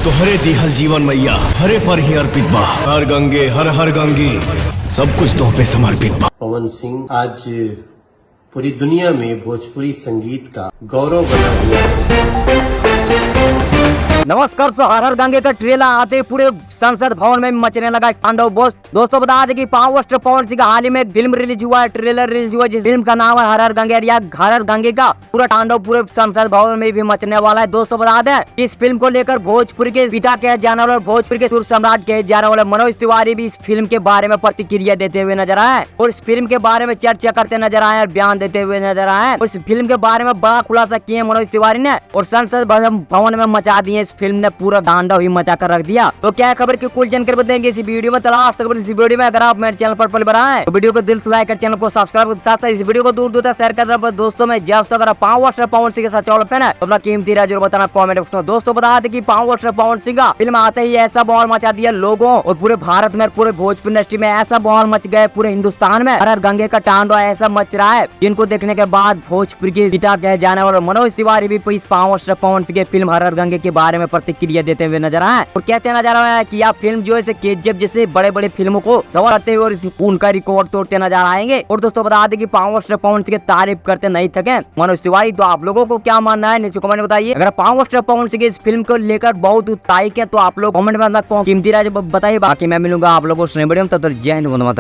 तोहरे दिहल जीवन मैया हरे पर ही अर्पित बा। हर गंगे हर हर गंगे सब कुछ तोह पे समर्पित बा। पवन सिंह आज पूरी दुनिया में भोजपुरी संगीत का गौरव बना हुआ है। नमस्कार। हर हर गंगे का ट्रेलर आते ही पूरे संसद भवन में मचने लगा तांडव बोस। दोस्तों बता दें कि पावर स्टार पवन सिंह का हाल ही में एक फिल्म रिलीज हुआ है, ट्रेलर रिलीज हुआ है, जिस फिल्म का नाम है हर हर गंगे। या हर हर गंगे का पूरा तांडव पूरे संसद भवन में भी मचने वाला है। दोस्तों बता दें कि इस फिल्म को लेकर भोजपुरी के पिता कहे जाने वाले, भोजपुरी के सुर सम्राट कहे जाने वाले मनोज तिवारी भी इस फिल्म के बारे में प्रतिक्रिया देते हुए नजर आए और इस फिल्म के बारे में चर्चा करते नजर आए और बयान देते हुए नजर आए और इस फिल्म के बारे में बड़ा खुलासा किए मनोज तिवारी ने और संसद भवन में मचा दिए। इस फिल्म ने पूरा तांडव ही मचा कर रख दिया। तो क्या खबर की कुल जानकारी बताएंगे इस वीडियो में। तलाश तक इस वीडियो में अगर आप मेरे चैनल पर पहले बार आए तो वीडियो को दिल से लाइक कर, चैनल को सब्सक्राइब कर, साथ इस वीडियो को दूर दूर तक शेयर कर दोस्तों में। जब तक अगर पावर स्टार पवन सिंह के साथ चौल फैन है तो अपना कीमती राय जरूर बताना कमेंट बॉक्स में। दोस्तों बता दें कि पावर स्टार पवन सिंह का फिल्म आते ही ऐसा बवाल मचा दिया लोगों और पूरे भारत में, पूरे भोजपुरी इंडस्ट्री में ऐसा बवाल मच गए। पूरे हिंदुस्तान में हर हर गंगे का तांडव ऐसा मच रहा है जिनको देखने के बाद भोजपुरी के पिता कहे जाने वाले मनोज तिवारी भी इस पावर स्टार पवन सिंह के फिल्म हर हर गंगे के बारे में प्रतिक्रिया देते हुए नजर आए और कहते नजर आ रहा है कि आप फिल्म जो है केजीएफ जैसे बड़े बड़े फिल्मों को कवर करते हुए और उनका रिकॉर्ड तोड़ते नजर आएंगे। और दोस्तों बता दें कि पावर स्टार पवन सिंह की तारीफ करते नहीं थके मनोज तिवारी। तो आप लोगों को क्या मानना है नीचे कमेंट में बताइए। अगर पावर स्टार पवन सिंह इस फिल्म को लेकर बहुत उत्साहित है तो आप लोग कमेंट में कीमती राय बताइए। बाकी मैं मिलूंगा आप लोगों से वीडियो में। तब तक जय हिंद, वंदे मातरम।